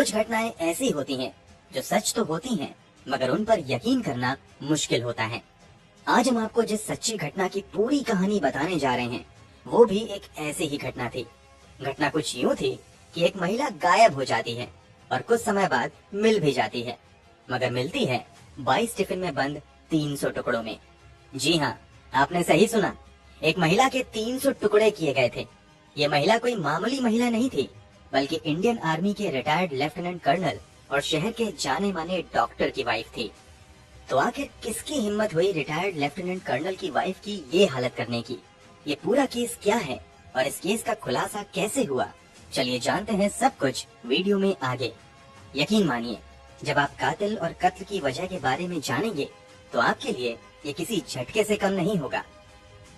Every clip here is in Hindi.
कुछ घटनाएं ऐसी होती हैं जो सच तो होती हैं, मगर उन पर यकीन करना मुश्किल होता है। आज हम आपको जिस सच्ची घटना की पूरी कहानी बताने जा रहे हैं, वो भी एक ऐसी ही घटना थी। घटना कुछ यूं थी कि एक महिला गायब हो जाती है और कुछ समय बाद मिल भी जाती है, मगर मिलती है 22 टिफिन में बंद 300 टुकड़ों में। जी हाँ, आपने सही सुना, एक महिला के 300 टुकड़े किए गए थे। ये महिला कोई मामूली महिला नहीं थी, बल्कि इंडियन आर्मी के रिटायर्ड लेफ्टिनेंट कर्नल और शहर के जाने माने डॉक्टर की वाइफ थी। तो आखिर किसकी हिम्मत हुई रिटायर्ड लेफ्टिनेंट कर्नल की वाइफ की ये हालत करने की? ये पूरा केस क्या है और इस केस का खुलासा कैसे हुआ? चलिए जानते हैं सब कुछ वीडियो में आगे। यकीन मानिए, जब आप कातिल और कत्ल की वजह के बारे में जानेंगे तो आपके लिए ये किसी झटके से कम नहीं होगा।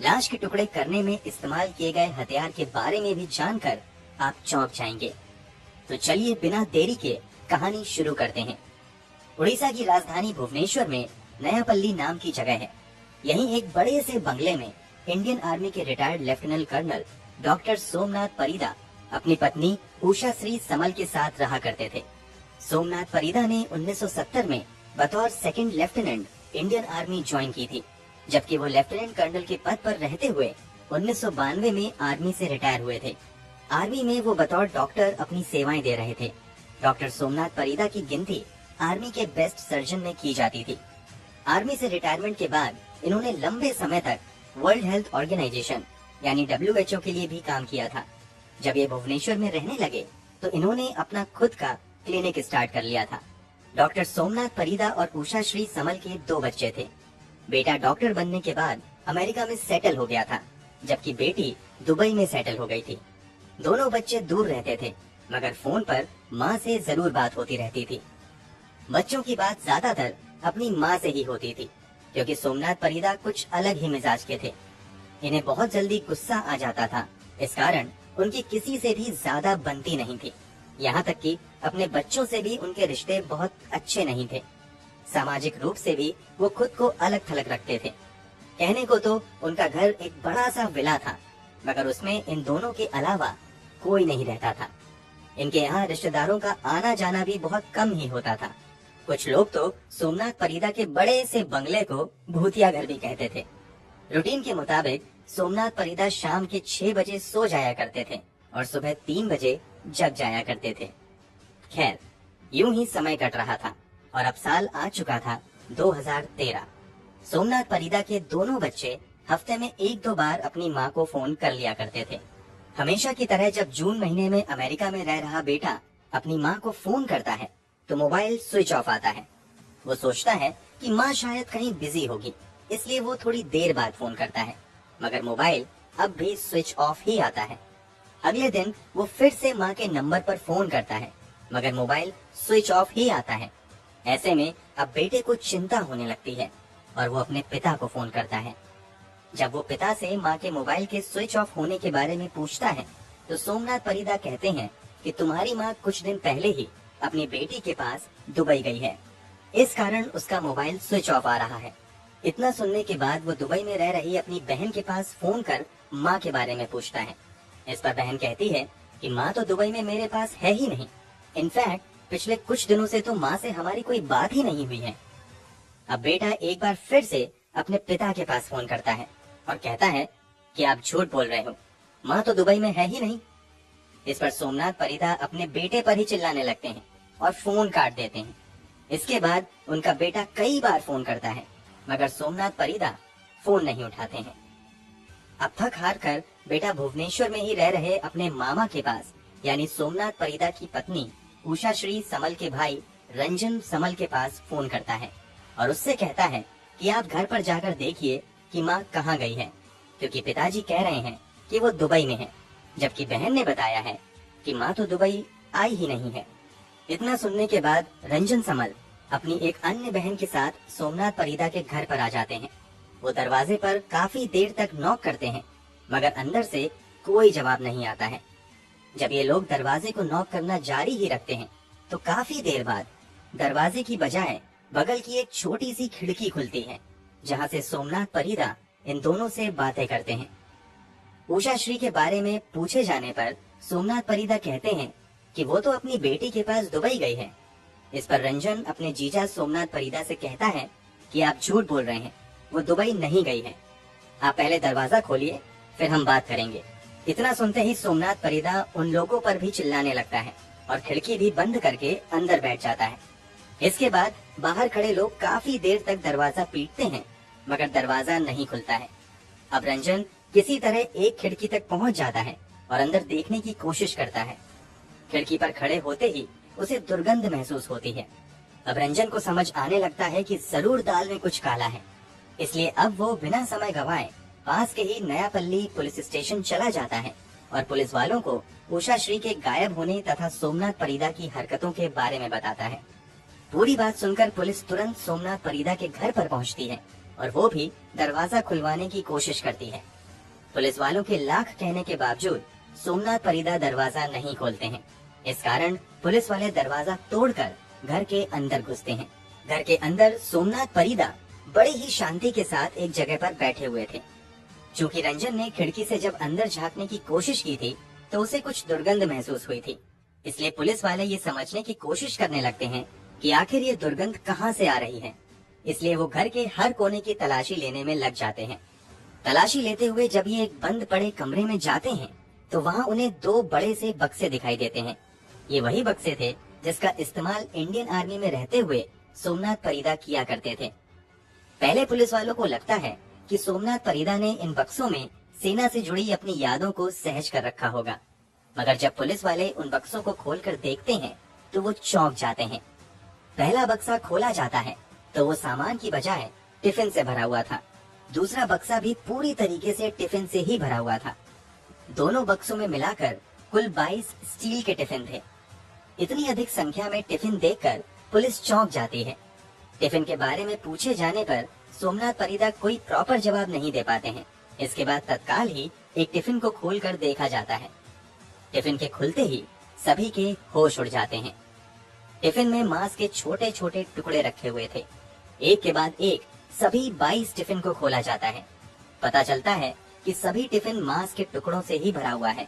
लाश के टुकड़े करने में इस्तेमाल किए गए हथियार के बारे में भी जानकर आप चौंक जाएंगे। तो चलिए बिना देरी के कहानी शुरू करते हैं। उड़ीसा की राजधानी भुवनेश्वर में नयापल्ली नाम की जगह है। यहीं एक बड़े से बंगले में इंडियन आर्मी के retired lieutenant colonel doctor Somnath Parida अपनी पत्नी उषा श्री समल के साथ रहा करते थे। सोमनाथ परिदा ने 1970 में बतौर second lieutenant Indian army join की थी, जबकि वो लेफ्टिनेंट कर्नल के पद पर रहते हुए 1992 में आर्मी से रिटायर हुए थे। आर्मी में वो बतौर डॉक्टर अपनी सेवाएं दे रहे थे। डॉक्टर सोमनाथ परिदा की गिनती आर्मी के बेस्ट सर्जन में की जाती थी। आर्मी से रिटायरमेंट के बाद इन्होंने लंबे समय तक वर्ल्ड हेल्थ ऑर्गेनाइजेशन यानी WHO के लिए भी काम किया था। जब ये भुवनेश्वर में रहने लगे तो इन्होंने अपना खुद का क्लिनिक स्टार्ट कर लिया था। डॉक्टर सोमनाथ परिदा और उषा श्री समल के 2 बच्चे थे। बेटा डॉक्टर बनने के बाद अमेरिका में सेटल हो गया था, जबकि बेटी दुबई में सेटल हो गई थी। दोनों बच्चे दूर रहते थे, मगर फोन पर माँ से जरूर बात होती रहती थी। बच्चों की बात ज्यादातर अपनी माँ से ही होती थी, क्योंकि सोमनाथ परिदा कुछ अलग ही मिजाज के थे। इन्हें बहुत जल्दी गुस्सा आ जाता था, इस कारण उनकी किसी से भी ज्यादा बनती नहीं थी। यहाँ तक कि अपने बच्चों से भी उनके रिश्ते बहुत अच्छे नहीं थे। सामाजिक रूप से भी वो खुद को अलग थलग रखते थे। कहने को तो उनका घर एक बड़ा सा विला था, मगर उसमें इन दोनों के अलावा कोई नहीं रहता था। इनके यहाँ रिश्तेदारों का आना जाना भी बहुत कम ही होता था। कुछ लोग तो सोमनाथ परिदा के बड़े से बंगले को भूतिया घर भी कहते थे। रूटीन के मुताबिक सोमनाथ परिदा शाम के 6 बजे सो जाया करते थे और सुबह 3 बजे जग जाया करते थे। खैर, यूं ही समय कट रहा था और अब साल आ चुका था 2013। सोमनाथ परिदा के दोनों बच्चे हफ्ते में 1-2 बार अपनी माँ को फोन कर लिया करते थे। हमेशा की तरह जब जून महीने में अमेरिका में रह रहा बेटा अपनी माँ को फोन करता है तो मोबाइल स्विच ऑफ आता है। वो सोचता है कि माँ शायद कहीं बिजी होगी, इसलिए वो थोड़ी देर बाद फोन करता है, मगर मोबाइल अब भी स्विच ऑफ ही आता है। अगले दिन वो फिर से माँ के नंबर पर फोन करता है, मगर मोबाइल स्विच ऑफ ही आता है। ऐसे में अब बेटे को चिंता होने लगती है और वो अपने पिता को फोन करता है। जब वो पिता से माँ के मोबाइल के स्विच ऑफ होने के बारे में पूछता है तो सोमनाथ परिदा कहते हैं कि तुम्हारी माँ कुछ दिन पहले ही अपनी बेटी के पास दुबई गई है, इस कारण उसका मोबाइल स्विच ऑफ आ रहा है। इतना सुनने के बाद वो दुबई में रह रही अपनी बहन के पास फोन कर माँ के बारे में पूछता है। इस पर बहन कहती है कि माँ तो दुबई में मेरे पास है ही नहीं, इनफैक्ट पिछले कुछ दिनों से तो माँ से हमारी कोई बात ही नहीं हुई है। अब बेटा एक बार फिर से अपने पिता के पास फोन करता है और कहता है कि आप झूठ बोल रहे हो, माँ तो दुबई में है ही नहीं। इस पर सोमनाथ परिदा अपने बेटे पर ही चिल्लाने लगते हैं और फोन काट देते हैं। इसके बाद उनका बेटा कई बार फोन करता है, मगर सोमनाथ परिदा फोन नहीं उठाते हैं। अब थक हार कर बेटा भुवनेश्वर में ही रह रहे अपने मामा के पास यानी सोमनाथ परिदा की पत्नी उषा श्री समल के भाई रंजन समल के पास फोन करता है और उससे कहता है कि आप घर पर जाकर देखिए कि माँ कहाँ गई है, क्योंकि पिताजी कह रहे हैं कि वो दुबई में है, जबकि बहन ने बताया है कि माँ तो दुबई आई ही नहीं है। इतना सुनने के बाद रंजन समल अपनी एक अन्य बहन के साथ सोमनाथ परिदा के घर पर आ जाते हैं। वो दरवाजे पर काफी देर तक नॉक करते हैं, मगर अंदर से कोई जवाब नहीं आता है। जब ये लोग दरवाजे को नॉक करना जारी ही रखते हैं तो काफी देर बाद दरवाजे की बजाय बगल की एक छोटी सी खिड़की खुलती है, जहाँ से सोमनाथ परिदा इन दोनों से बातें करते हैं। उषा श्री के बारे में पूछे जाने पर सोमनाथ परिदा कहते हैं कि वो तो अपनी बेटी के पास दुबई गई है। इस पर रंजन अपने जीजा सोमनाथ परिदा से कहता है कि आप झूठ बोल रहे हैं, वो दुबई नहीं गई है। आप पहले दरवाजा खोलिए, फिर हम बात करेंगे। इतना सुनते ही सोमनाथ परिदा उन लोगों पर भी चिल्लाने लगता है और खिड़की भी बंद करके अंदर बैठ जाता है। इसके बाद बाहर खड़े लोग काफी देर तक दरवाजा पीटते हैं, मगर दरवाजा नहीं खुलता है। अब रंजन किसी तरह एक खिड़की तक पहुंच जाता है और अंदर देखने की कोशिश करता है। खिड़की पर खड़े होते ही उसे दुर्गंध महसूस होती है। अब रंजन को समझ आने लगता है कि जरूर दाल में कुछ काला है, इसलिए अब वो बिना समय गंवाए पास के ही नयापल्ली पुलिस स्टेशन चला जाता है और पुलिस वालों को उषा श्री के गायब होने तथा सोमनाथ परिदा की हरकतों के बारे में बताता है। पूरी बात सुनकर पुलिस तुरंत सोमनाथ परिदा के घर पर पहुंचती है और वो भी दरवाजा खुलवाने की कोशिश करती है। पुलिस वालों के लाख कहने के बावजूद सोमनाथ परिदा दरवाजा नहीं खोलते हैं। इस कारण पुलिस वाले दरवाजा तोड़कर घर के अंदर घुसते हैं। घर के अंदर सोमनाथ परिदा बड़ी ही शांति के साथ एक जगह पर बैठे हुए थे। चूँकि रंजन ने खिड़की से जब अंदर झांकने की कोशिश की थी तो उसे कुछ दुर्गंध महसूस हुई थी, इसलिए पुलिस वाले ये समझने की कोशिश करने लगते हैं कि आखिर ये दुर्गंध कहाँ से आ रही है। इसलिए वो घर के हर कोने की तलाशी लेने में लग जाते हैं। तलाशी लेते हुए जब ये एक बंद पड़े कमरे में जाते हैं तो वहाँ उन्हें दो बड़े से बक्से दिखाई देते हैं। ये वही बक्से थे जिसका इस्तेमाल इंडियन आर्मी में रहते हुए सोमनाथ परिदा किया करते थे। पहले पुलिस वालों को लगता है कि सोमनाथ परिदा ने इन बक्सों में सेना से जुड़ी अपनी यादों को सहज कर रखा होगा, मगर जब पुलिस वाले उन बक्सों को खोलकर देखते हैं तो वो चौंक जाते हैं। पहला बक्सा खोला जाता है तो वो सामान की बजाय टिफिन से भरा हुआ था। दूसरा बक्सा भी पूरी तरीके से टिफिन से ही भरा हुआ था। दोनों बक्सों में मिलाकर कुल 22 स्टील के टिफिन थे। इतनी अधिक संख्या में टिफिन देखकर पुलिस चौंक जाती है। टिफिन के बारे में पूछे जाने पर सोमनाथ परिदा कोई प्रॉपर जवाब नहीं दे पाते हैं। इसके बाद तत्काल ही एक टिफिन को खोलकर देखा जाता है। टिफिन के खुलते ही सभी के होश उड़ जाते हैं। टिफिन में मांस के छोटे छोटे टुकड़े रखे हुए थे। एक के बाद एक सभी 22 टिफिन को खोला जाता है। पता चलता है कि सभी टिफिन मांस के टुकड़ों से ही भरा हुआ है।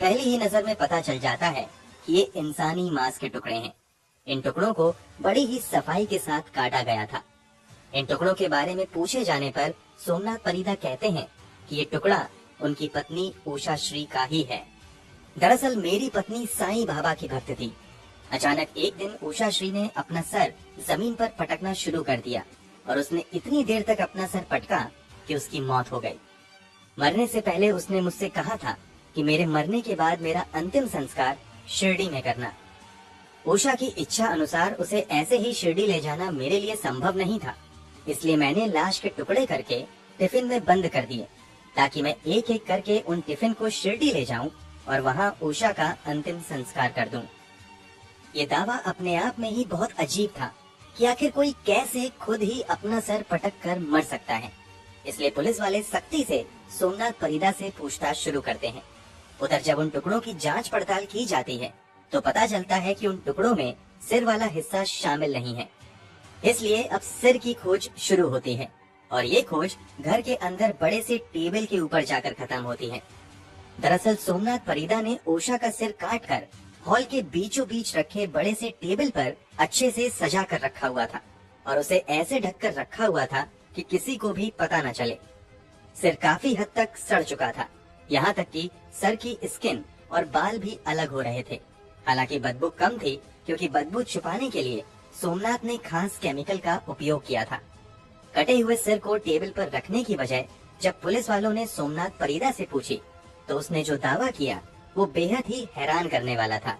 पहली ही नजर में पता चल जाता है कि ये इंसानी मांस के टुकड़े हैं। इन टुकड़ों को बड़ी ही सफाई के साथ काटा गया था। इन टुकड़ों के बारे में पूछे जाने पर सोमनाथ परिदा कहते हैं कि ये टुकड़ा उनकी पत्नी उषा श्री का ही है। दरअसल मेरी पत्नी साईं बाबा की भक्त थी। अचानक एक दिन उषा श्री ने अपना सर जमीन पर पटकना शुरू कर दिया और उसने इतनी देर तक अपना सर पटका कि उसकी मौत हो गई। मरने से पहले उसने मुझसे कहा था कि मेरे मरने के बाद मेरा अंतिम संस्कार शिरडी में करना। उषा की इच्छा अनुसार उसे ऐसे ही शिरडी ले जाना मेरे लिए संभव नहीं था, इसलिए मैंने लाश के टुकड़े करके टिफिन में बंद कर दिए ताकि मैं एक एक करके उन टिफिन को शिरडी ले जाऊं और वहां उषा का अंतिम संस्कार कर दूं। ये दावा अपने आप में ही बहुत अजीब था कि आखिर कोई कैसे खुद ही अपना सर पटक कर मर सकता है। इसलिए पुलिस वाले सख्ती से सोमनाथ परिदा से पूछताछ शुरू करते हैं। उधर जब उन टुकड़ों की जांच पड़ताल की जाती है तो पता चलता है कि उन टुकड़ों में सिर वाला हिस्सा शामिल नहीं है। इसलिए अब सिर की खोज शुरू होती है और ये खोज घर के अंदर बड़े से टेबल के ऊपर जाकर खत्म होती है। दरअसल सोमनाथ परिदा ने उषा का सिर काटकर हॉल के बीचों बीच रखे बड़े से टेबल पर अच्छे से सजा कर रखा हुआ था और उसे ऐसे ढककर रखा हुआ था कि किसी को भी पता न चले। सिर काफी हद तक सड़ चुका था, यहाँ तक कि सर की स्किन और बाल भी अलग हो रहे थे। हालांकि बदबू कम थी क्योंकि बदबू छुपाने के लिए सोमनाथ ने खास केमिकल का उपयोग किया था। कटे हुए सिर को टेबल पर रखने की बजाय जब पुलिस वालों ने सोमनाथ परिदा से पूछी तो उसने जो दावा किया वो बेहद ही हैरान करने वाला था।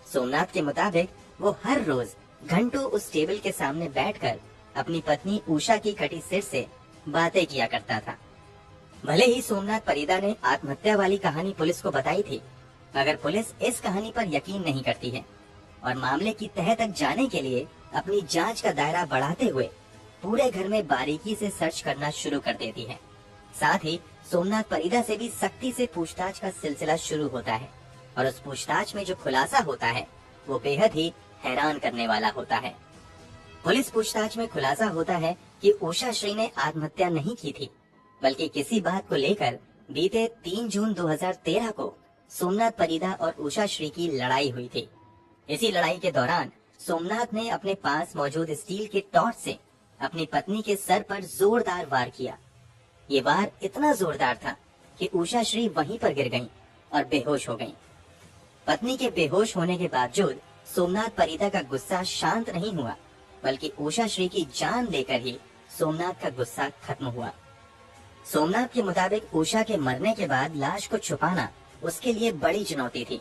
सोमनाथ के मुताबिक वो हर रोज घंटों उस टेबल के सामने बैठकर अपनी पत्नी उषा की कटी सिर से बातें किया करता था। भले ही सोमनाथ परिदा ने आत्महत्या वाली कहानी पुलिस को बताई थी, मगर पुलिस इस कहानी पर यकीन नहीं करती है और मामले की तह तक जाने के लिए अपनी जांच का दायरा बढ़ाते हुए पूरे घर में बारीकी से सर्च करना शुरू कर देती है। साथ ही सोमनाथ परिदा से भी सख्ती से पूछताछ का सिलसिला शुरू होता है और उस पूछताछ में जो खुलासा होता है वो बेहद ही हैरान करने वाला होता है। पुलिस पूछताछ में खुलासा होता है कि उषा श्री ने आत्महत्या नहीं की थी, बल्कि किसी बात को लेकर बीते 3 जून 2013 को सोमनाथ परिदा और उषा श्री की लड़ाई हुई थी। इसी लड़ाई के दौरान सोमनाथ ने अपने पास मौजूद स्टील के टॉर्च से अपनी पत्नी के सर पर जोरदार वार किया। ये वार इतना जोरदार था कि उषा श्री वहीं पर गिर गईं और बेहोश हो गईं। पत्नी के बेहोश होने के बावजूद सोमनाथ परिदा का गुस्सा शांत नहीं हुआ, बल्कि उषा श्री की जान लेकर ही सोमनाथ का गुस्सा खत्म हुआ। सोमनाथ के मुताबिक उषा के मरने के बाद लाश को छुपाना उसके लिए बड़ी चुनौती थी,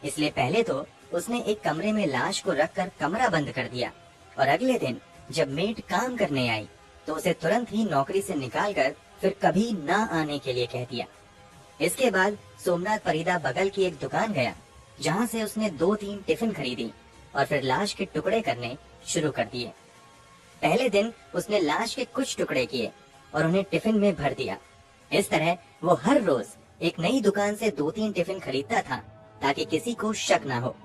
इसलिए पहले तो उसने एक कमरे में लाश को रखकर कमरा बंद कर दिया और अगले दिन जब मेड काम करने आई तो उसे तुरंत ही नौकरी से निकालकर फिर कभी ना आने के लिए कह दिया। इसके बाद सोमनाथ परिदा बगल की एक दुकान गया, जहां से उसने 2-3 टिफिन खरीदी और फिर लाश के टुकड़े करने शुरू कर दिए। पहले दिन उसने लाश के कुछ टुकड़े किए और उन्हें टिफिन में भर दिया। इस तरह वो हर रोज एक नई दुकान से 2-3 टिफिन खरीदता था ताकि किसी को शक ना हो।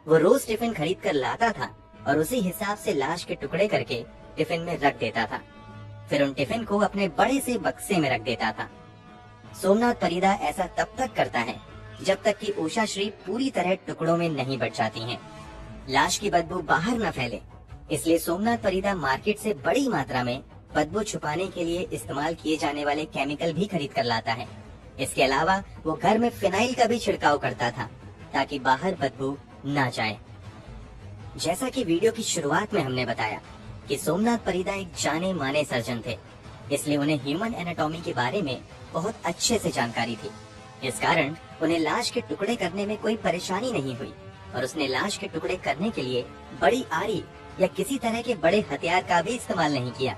वो रोज टिफिन खरीद कर लाता था और उसी हिसाब से लाश के टुकड़े करके टिफिन में रख देता था। फिर उन टिफिन को अपने बड़े से बक्से में रख देता था। सोमनाथ परिदा ऐसा तब तक करता है जब तक कि उषा श्री पूरी तरह टुकड़ों में नहीं बट जाती हैं। लाश की बदबू बाहर न फैले, इसलिए सोमनाथ परिदा मार्केट से बड़ी मात्रा में बदबू छुपाने के लिए इस्तेमाल किए जाने वाले केमिकल भी खरीद कर लाता है। इसके अलावा वो घर में फिनाइल का भी छिड़काव करता था ताकि बाहर बदबू ना जाए। जैसा कि वीडियो की शुरुआत में हमने बताया कि सोमनाथ परिदा एक जाने माने सर्जन थे, इसलिए उन्हें ह्यूमन एनाटॉमी के बारे में बहुत अच्छे से जानकारी थी। इस कारण उन्हें लाश के टुकड़े करने में कोई परेशानी नहीं हुई और उसने लाश के टुकड़े करने के लिए बड़ी आरी या किसी तरह के बड़े हथियार का भी इस्तेमाल नहीं किया,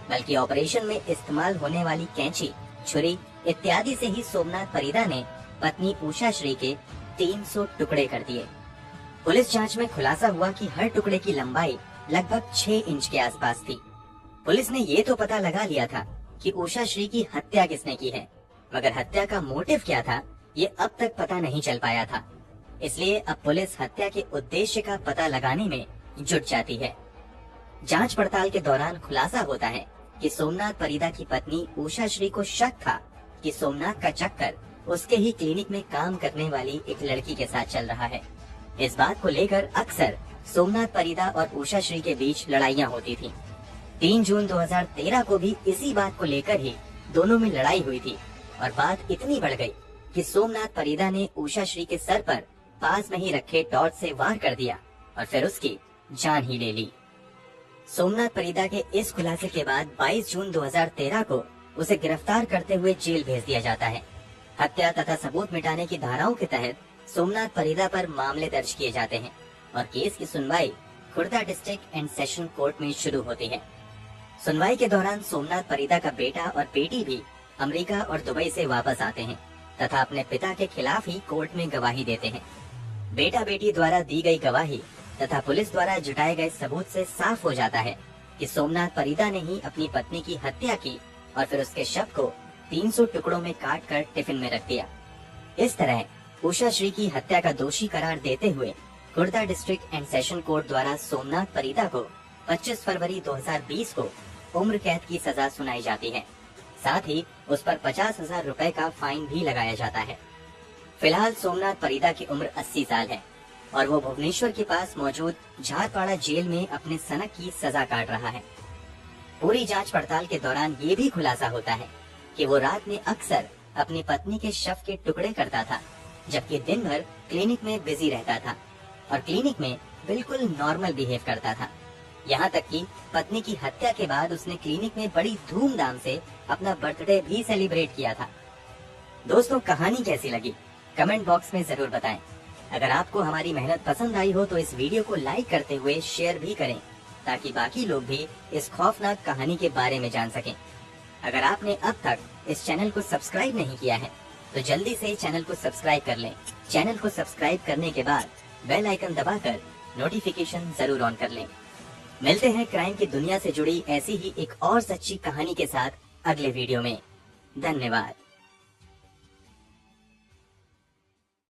बल्कि ऑपरेशन में इस्तेमाल होने वाली कैंची, छुरी इत्यादि से ही सोमनाथ परिदा ने पत्नी उषा श्री के 300 टुकड़े कर दिए। पुलिस जांच में खुलासा हुआ कि हर टुकड़े की लंबाई लगभग 6 इंच के आसपास थी। पुलिस ने ये तो पता लगा लिया था कि उषा श्री की हत्या किसने की है, मगर हत्या का मोटिव क्या था ये अब तक पता नहीं चल पाया था। इसलिए अब पुलिस हत्या के उद्देश्य का पता लगाने में जुट जाती है। जांच पड़ताल के दौरान खुलासा होता है कि सोमनाथ परिदा की पत्नी उषा श्री को शक था कि सोमनाथ का चक्कर उसके ही क्लिनिक में काम करने वाली एक लड़की के साथ चल रहा है। इस बात को लेकर अक्सर सोमनाथ परिदा और उषा श्री के बीच लड़ाइयाँ होती थी। 3 जून 2013 को भी इसी बात को लेकर ही दोनों में लड़ाई हुई थी और बात इतनी बढ़ गई कि सोमनाथ परिदा ने उषा श्री के सर पर पास में ही रखे टॉर्च से वार कर दिया और फिर उसकी जान ही ले ली। सोमनाथ परिदा के इस खुलासे के बाद 22 जून 2013 को उसे गिरफ्तार करते हुए जेल भेज दिया जाता है। हत्या तथा सबूत मिटाने की धाराओं के तहत सोमनाथ परिदा पर मामले दर्ज किए जाते हैं और केस की सुनवाई Khurda district and session court में शुरू होती है। सुनवाई के दौरान सोमनाथ परिदा का बेटा और बेटी भी अमेरिका और दुबई से वापस आते हैं तथा अपने पिता के खिलाफ ही कोर्ट में गवाही देते हैं। बेटा बेटी द्वारा दी गई गवाही तथा पुलिस द्वारा जुटाए गए सबूत से साफ हो जाता है कि सोमनाथ परिदा ने ही अपनी पत्नी की हत्या की और फिर उसके शव को 300 टुकड़ों में काट कर टिफिन में रख दिया। इस तरह उषा श्री की हत्या का दोषी करार देते हुए Khurda district and session court द्वारा सोमनाथ परिदा को 25 फरवरी 2020 को उम्र कैद की सजा सुनाई जाती है। साथ ही उस पर 50,000 रुपए का फाइन भी लगाया जाता है। फिलहाल सोमनाथ परिदा की उम्र 80 साल है और वो भुवनेश्वर के पास मौजूद झारपाड़ा जेल में अपने सनक की सजा काट रहा है। पूरी जांच पड़ताल के दौरान ये भी खुलासा होता है कि वो रात में अक्सर अपनी पत्नी के शव के टुकड़े करता था, जबकि दिन भर क्लिनिक में बिजी रहता था और क्लिनिक में बिल्कुल नॉर्मल बिहेव करता था। यहाँ तक कि पत्नी की हत्या के बाद उसने क्लिनिक में बड़ी धूमधाम से अपना बर्थडे भी सेलिब्रेट किया था। दोस्तों, कहानी कैसी लगी कमेंट बॉक्स में जरूर बताएं। अगर आपको हमारी मेहनत पसंद आई हो तो इस वीडियो को लाइक करते हुए शेयर भी करें ताकि बाकी लोग भी इस खौफनाक कहानी के बारे में जान सकें। अगर आपने अब तक इस चैनल को सब्सक्राइब नहीं किया है तो जल्दी से चैनल को सब्सक्राइब कर लें। चैनल को सब्सक्राइब करने के बाद बेल आइकन दबाकर नोटिफिकेशन जरूर ऑन कर लें। मिलते हैं क्राइम की दुनिया से जुड़ी ऐसी ही एक और सच्ची कहानी के साथ अगले वीडियो में। धन्यवाद।